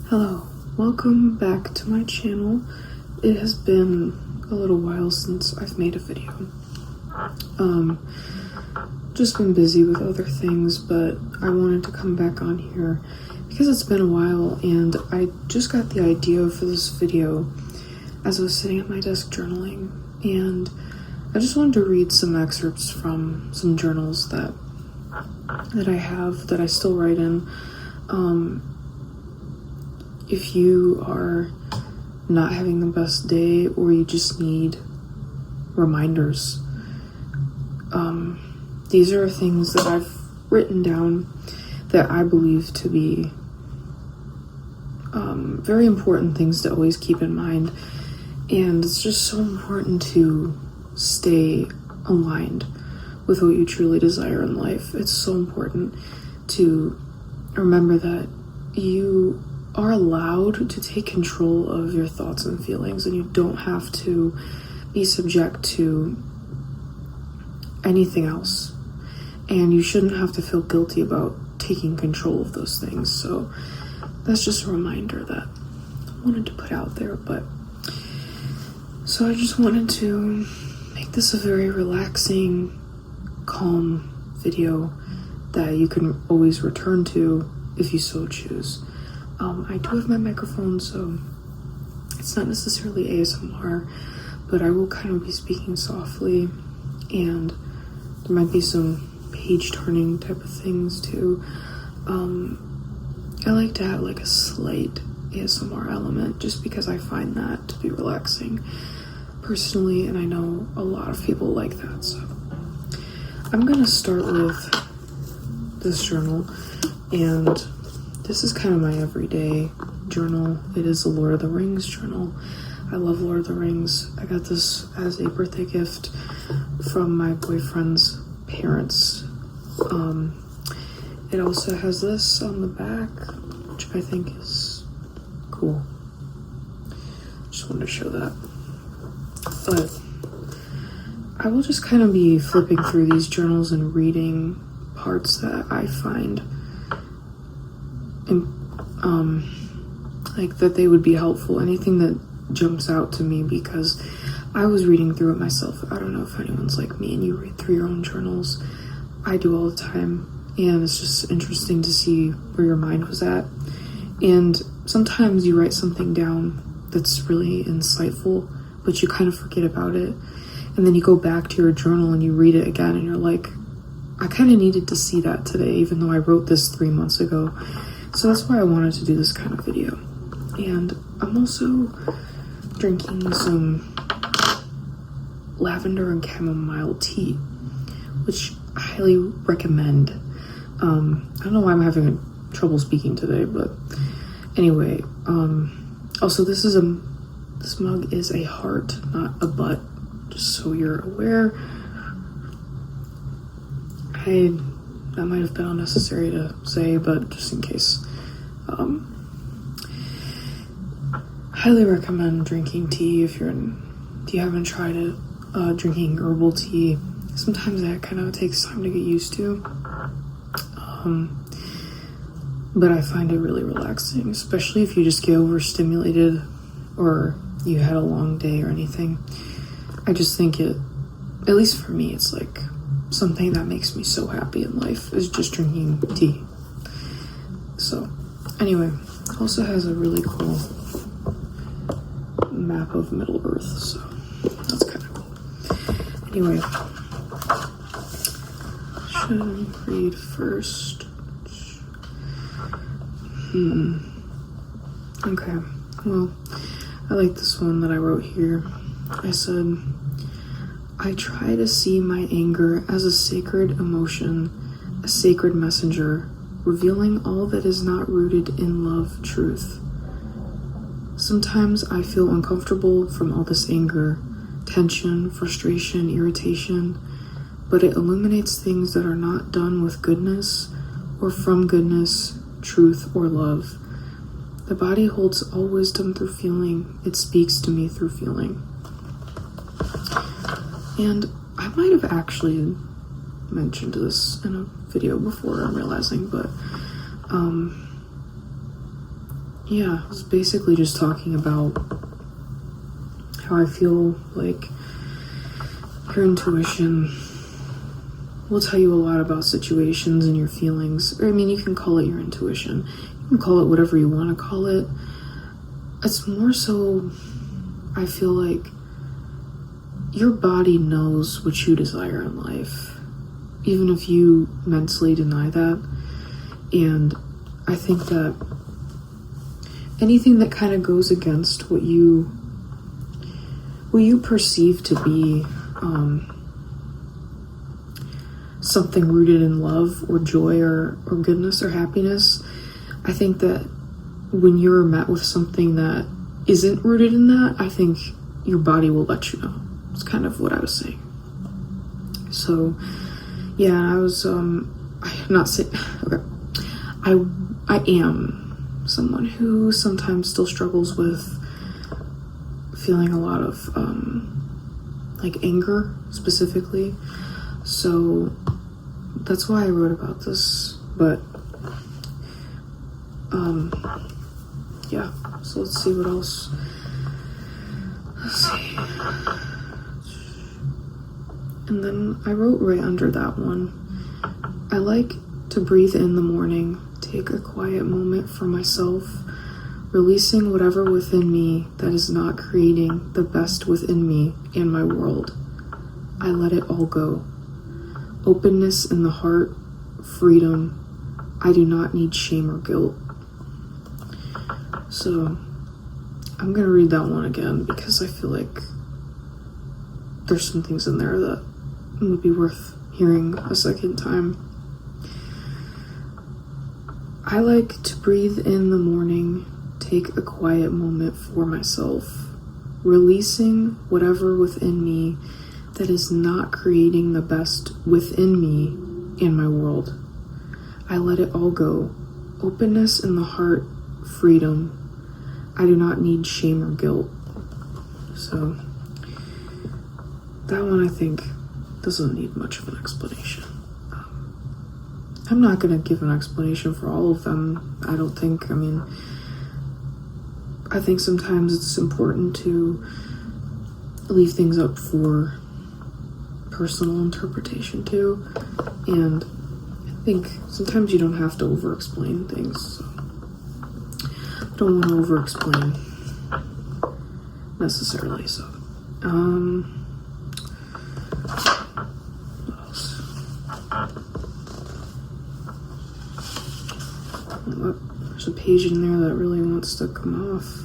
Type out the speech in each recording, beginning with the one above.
Hello, welcome back to my channel. It has been a little while since I've made a video. Just been busy with other things, but I wanted to come back on here because it's been a while and I just got the idea for this video as I was sitting at my desk journaling, and I just wanted to read some excerpts from some journals that I have, that I still write in. If you are not having the best day or you just need reminders, these are things that I've written down that I believe to be very important things to always keep in mind. And it's just so important to stay aligned with what you truly desire in life. It's so important to remember that you are allowed to take control of your thoughts and feelings, and you don't have to be subject to anything else. And you shouldn't have to feel guilty about taking control of those things. So that's just a reminder that I wanted to put out there. So I just wanted to make this a very relaxing, calm video that you can always return to if you so choose. I do have my microphone, so it's not necessarily ASMR, but I will kind of be speaking softly, and there might be some page turning type of things too. I like to have like a slight ASMR element just because I find that to be relaxing personally, and I know a lot of people like that. So I'm gonna start with this journal, and this is kind of my everyday journal. It is a Lord of the Rings journal. I love Lord of the Rings. I got this as a birthday gift from my boyfriend's parents. It also has this on the back, which I think is cool. Just wanted to show that. But I will just kind of be flipping through these journals and reading parts that I find like that they would be helpful, anything that jumps out to me, because I was reading through it myself. I don't know if anyone's like me and you read through your own journals. I do all the time, and it's just interesting to see where your mind was at. And sometimes you write something down that's really insightful, but you kind of forget about it, and then you go back to your journal and you read it again and you're like, I kind of needed to see that today, even though I wrote this 3 months ago. So that's why I wanted to do this kind of video. And I'm also drinking some lavender and chamomile tea, which I highly recommend. I don't know why I'm having trouble speaking today, but anyway, also this mug is a heart, not a butt, just so you're aware. That might have been unnecessary to say, but just in case. Highly recommend drinking tea if you haven't tried it. Drinking herbal tea, sometimes that kind of takes time to get used to. But I find it really relaxing, especially if you just get overstimulated or you had a long day or anything. I just think it, at least for me, it's like something that makes me so happy in life is just drinking tea. So anyway, it also has a really cool map of Middle Earth, so that's kind of cool. Anyway, should I read first? Okay, well, I like this one that I wrote here. I said, I try to see my anger as a sacred emotion, a sacred messenger, revealing all that is not rooted in love, truth. Sometimes I feel uncomfortable from all this anger, tension, frustration, irritation, but it illuminates things that are not done with goodness or from goodness, truth, or love. The body holds all wisdom through feeling. It speaks to me through feeling. And I might have actually mentioned this in a video before, I'm realizing, but yeah, I was basically just talking about how I feel like your intuition will tell you a lot about situations and your feelings. Or, I mean, you can call it your intuition. You can call it whatever you want to call it. It's more so, I feel like your body knows what you desire in life, even if you mentally deny that. And I think that anything that kind of goes against what you perceive to be something rooted in love or joy or goodness or happiness, I think that when you're met with something that isn't rooted in that, I think your body will let you know. It's kind of what I was saying. So, yeah, I was, I'm not saying, okay. I am someone who sometimes still struggles with feeling a lot of, like anger specifically. So that's why I wrote about this, but, yeah, so let's see what else. Let's see. And then I wrote right under that one, I like to breathe in the morning, take a quiet moment for myself, releasing whatever within me that is not creating the best within me and my world. I let it all go. Openness in the heart, freedom. I do not need shame or guilt. So I'm gonna read that one again because I feel like there's some things in there that would be worth hearing a second time. I like to breathe in the morning, take a quiet moment for myself, releasing whatever within me that is not creating the best within me and my world. I let it all go. Openness in the heart, freedom. I do not need shame or guilt. So that one I think doesn't need much of an explanation. I'm not going to give an explanation for all of them, I don't think. I mean, I think sometimes it's important to leave things up for personal interpretation too. And I think sometimes you don't have to over-explain things. So I don't want to over-explain necessarily, so. What else? There's a page in there that really wants to come off.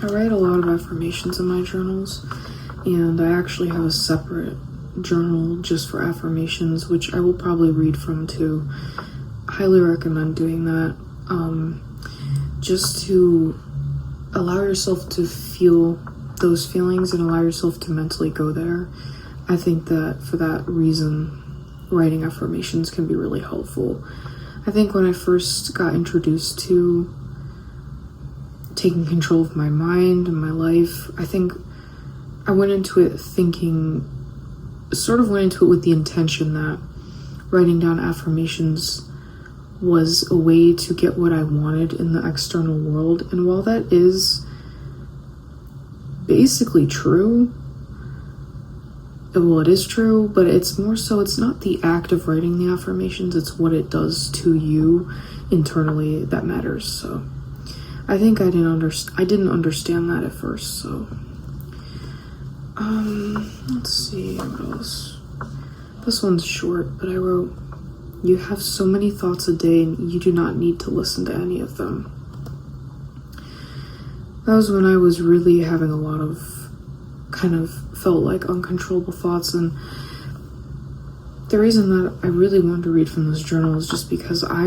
I write a lot of affirmations in my journals, and I actually have a separate journal just for affirmations, which I will probably read from too. Highly recommend doing that, just to allow yourself to feel those feelings and allow yourself to mentally go there. I think that for that reason, writing affirmations can be really helpful. I think when I first got introduced to taking control of my mind and my life, I think I went into it thinking, sort of went into it with the intention that writing down affirmations was a way to get what I wanted in the external world. And while that is basically true, well, it is true, but it's more so, it's not the act of writing the affirmations, it's what it does to you internally that matters. So I think I didn't understand that at first. So let's see what else. This one's short, but I wrote, you have so many thoughts a day and you do not need to listen to any of them. That was when I was really having a lot of kind of felt like uncontrollable thoughts, and the reason that I really wanted to read from this journal is just because I,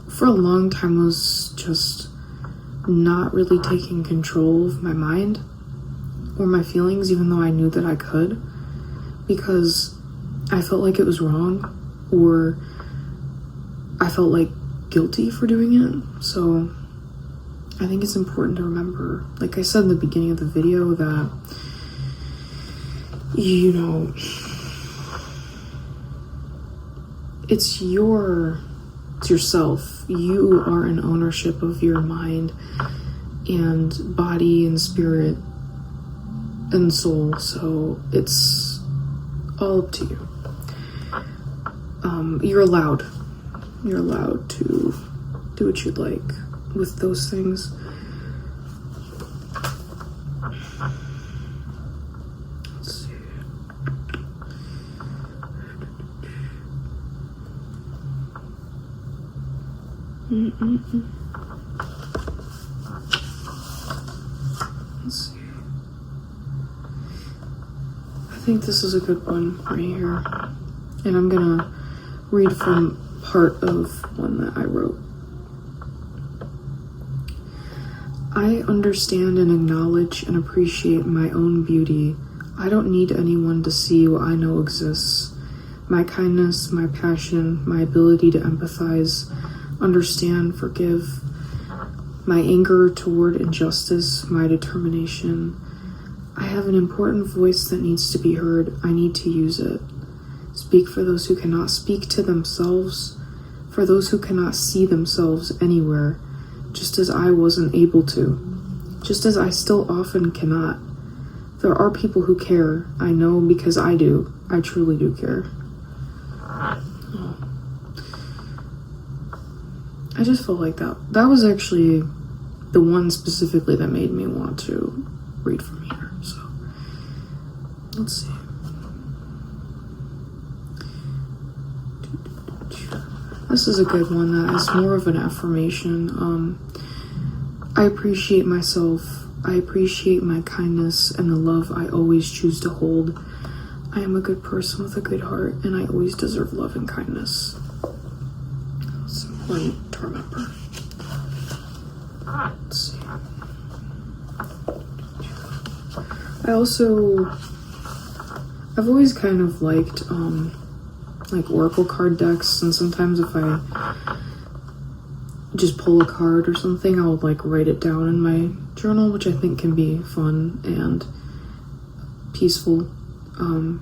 for a long time, was just not really taking control of my mind or my feelings, even though I knew that I could, because I felt like it was wrong, or I felt like guilty for doing it. So I think it's important to remember, like I said in the beginning of the video, that you know, it's yourself. You are in ownership of your mind and body and spirit and soul, so it's all up to you. You're allowed to do what you'd like with those things. Let's see. Let's see. I think this is a good one right here. And I'm gonna read from part of one that I wrote. I understand and acknowledge and appreciate my own beauty. I don't need anyone to see what I know exists. My kindness, my passion, my ability to empathize, understand, forgive, my anger toward injustice, my determination. I have an important voice that needs to be heard. I need to use it. Speak for those who cannot speak to themselves, for those who cannot see themselves anywhere, just as I wasn't able to, just as I still often cannot. There are people who care. I know because I do. I truly do care. Oh. I just felt like that was actually the one specifically that made me want to read from here. So let's see. This is a good one that is more of an affirmation. I appreciate myself. I appreciate my kindness and the love I always choose to hold. I am a good person with a good heart, and I always deserve love and kindness. It's important to remember. Let's see. I've always kind of liked, like oracle card decks, and sometimes if I just pull a card or something, I'll like write it down in my journal, which I think can be fun and peaceful. I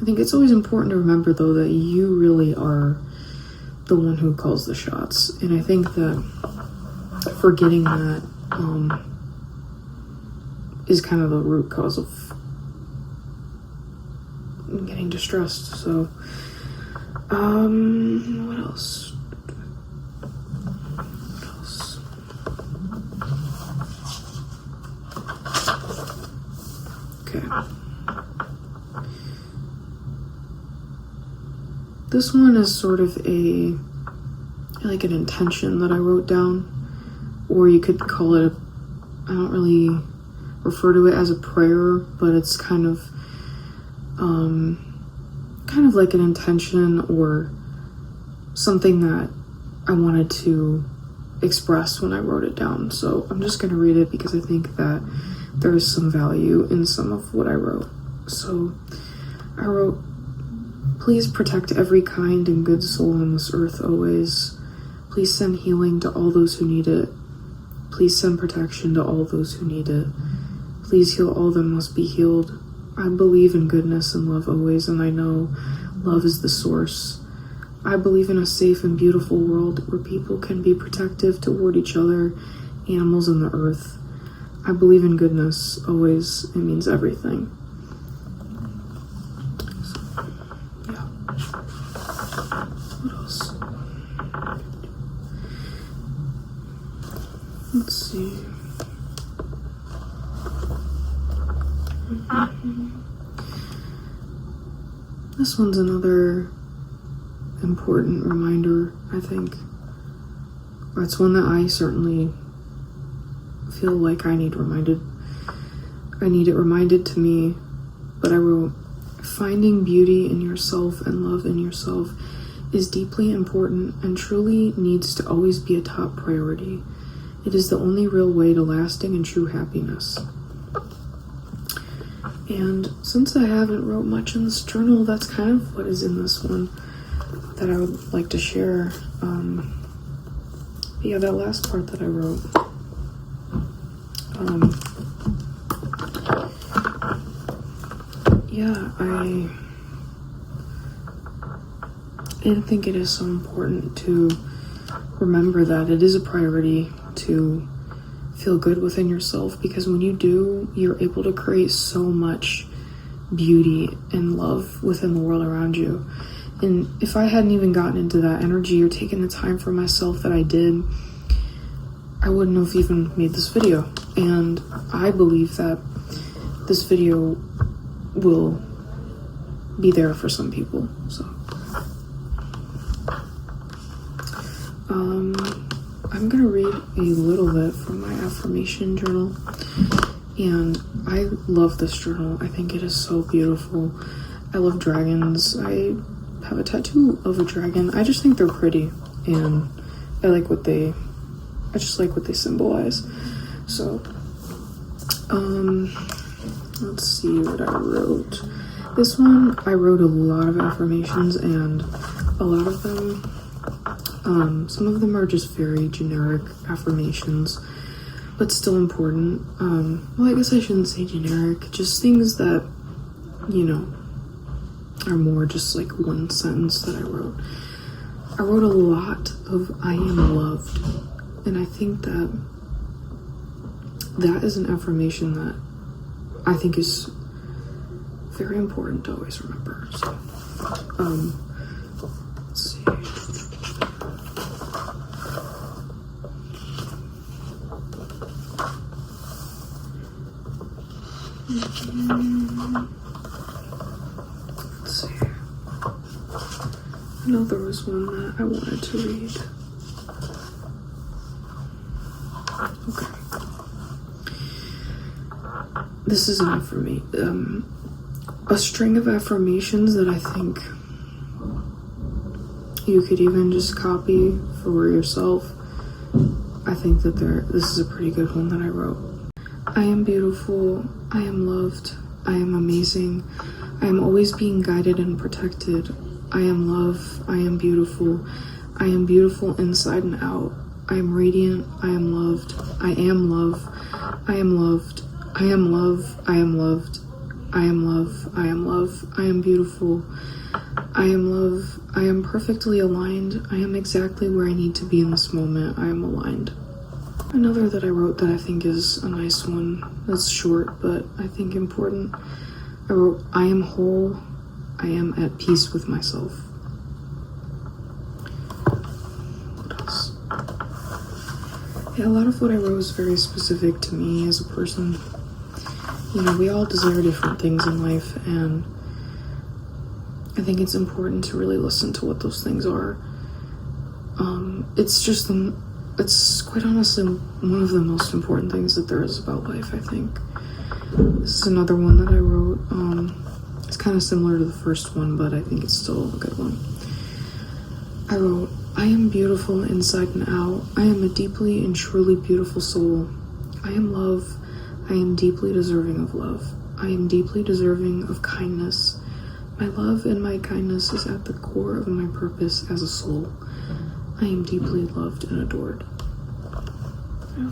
think it's always important to remember though that you really are the one who calls the shots, and I think that forgetting that is kind of the root cause of getting distressed. So what else? Okay. This one is sort of like an intention that I wrote down, or you could call it I don't really refer to it as a prayer, but it's kind of like an intention or something that I wanted to express when I wrote it down. So I'm just going to read it because I think that there is some value in some of what I wrote. So I wrote, please protect every kind and good soul on this earth always. Please send healing to all those who need it. Please send protection to all those who need it. Please heal all that must be healed. I believe in goodness and love always, and I know love is the source. I believe in a safe and beautiful world where people can be protective toward each other, animals, and the earth. I believe in goodness always. It means everything. So, yeah. What else? Let's see. This one's another important reminder, I think. Or it's one that I certainly feel like I need reminded. I need it reminded to me, but I wrote, finding beauty in yourself and love in yourself is deeply important and truly needs to always be a top priority. It is the only real way to lasting and true happiness. And since I haven't wrote much in this journal, that's kind of what is in this one that I would like to share. But yeah, that last part that I wrote. yeah, I think it is so important to remember that it is a priority to feel good within yourself, because when you do, you're able to create so much beauty and love within the world around you. And if I hadn't even gotten into that energy or taken the time for myself that I did, I wouldn't have even made this video. And I believe that this video will be there for some people. So I'm gonna read a little bit from my affirmation journal, and I love this journal. I think it is so beautiful. I love dragons. I have a tattoo of a dragon. I just think they're pretty, and I just like what they symbolize. So let's see what I wrote. This one, I wrote a lot of affirmations, and a lot of them, some of them are just very generic affirmations, but still important. Well, I guess I shouldn't say generic, just things that, you know, are more just like one sentence that I wrote. I wrote a lot of I am loved, and I think that that is an affirmation that I think is very important to always remember. So, let's see. Let's see. I know there was one that I wanted to read. Okay. This is an affirmation. A string of affirmations that I think you could even just copy for yourself. I think that this is a pretty good one that I wrote. I am beautiful. I am loved. I am amazing. I am always being guided and protected. I am love. I am beautiful. I am beautiful inside and out. I am radiant. I am loved. I am love. I am loved. I am love. I am loved. I am love. I am love. I am beautiful. I am love. I am perfectly aligned. I am exactly where I need to be in this moment. I am aligned. Another that I wrote that I think is a nice one, that's short but I think important. I wrote, I am whole. I am at peace with myself. What else? Yeah, a lot of what I wrote is very specific to me as a person. You know, we all desire different things in life, and I think it's important to really listen to what those things are. It's quite honestly one of the most important things that there is about life, I think. This is another one that I wrote. It's kind of similar to the first one, but I think it's still a good one. I wrote, I am beautiful inside and out. I am a deeply and truly beautiful soul. I am love. I am deeply deserving of love. I am deeply deserving of kindness. My love and my kindness is at the core of my purpose as a soul. I am deeply loved and adored. Yeah.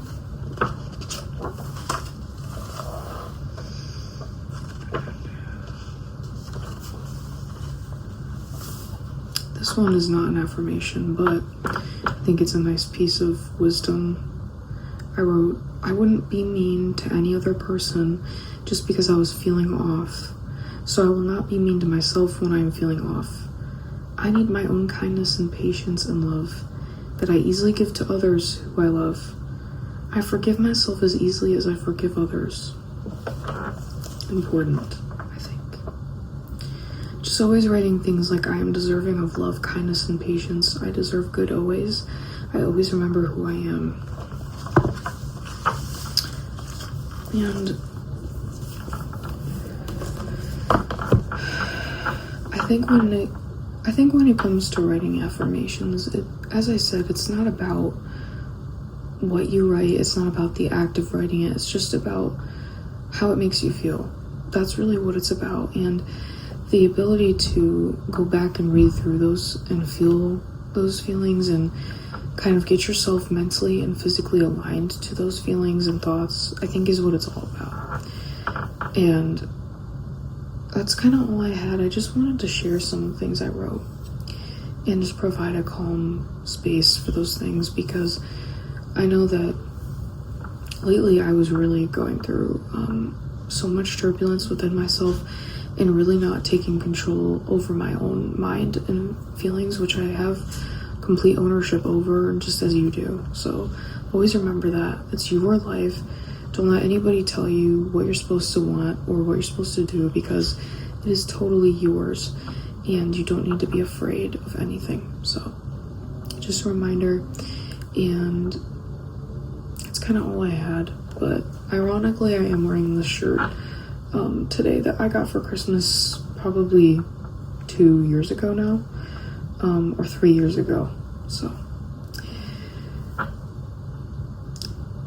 This one is not an affirmation, but I think it's a nice piece of wisdom. I wrote, I wouldn't be mean to any other person just because I was feeling off. So I will not be mean to myself when I am feeling off. I need my own kindness and patience and love that I easily give to others who I love. I forgive myself as easily as I forgive others. Important, I think. Just always writing things like I am deserving of love, kindness, and patience. I deserve good always. I always remember who I am. And I think when it comes to writing affirmations, as I said, it's not about what you write. It's not about the act of writing it. It's just about how it makes you feel. That's really what it's about. And the ability to go back and read through those and feel those feelings and kind of get yourself mentally and physically aligned to those feelings and thoughts, I think is what it's all about. And that's kind of all I had. I just wanted to share some things I wrote and just provide a calm space for those things, because I know that lately I was really going through so much turbulence within myself and really not taking control over my own mind and feelings, which I have complete ownership over, just as you do. So always remember that it's your life. Don't let anybody tell you what you're supposed to want or what you're supposed to do, because it is totally yours and you don't need to be afraid of anything. So just a reminder, and that's kind of all I had. But ironically, I am wearing this shirt today that I got for Christmas probably 2 years ago now, or 3 years ago. So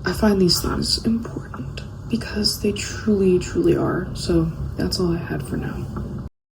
I find these things important because they truly, truly are. So that's all I had for now.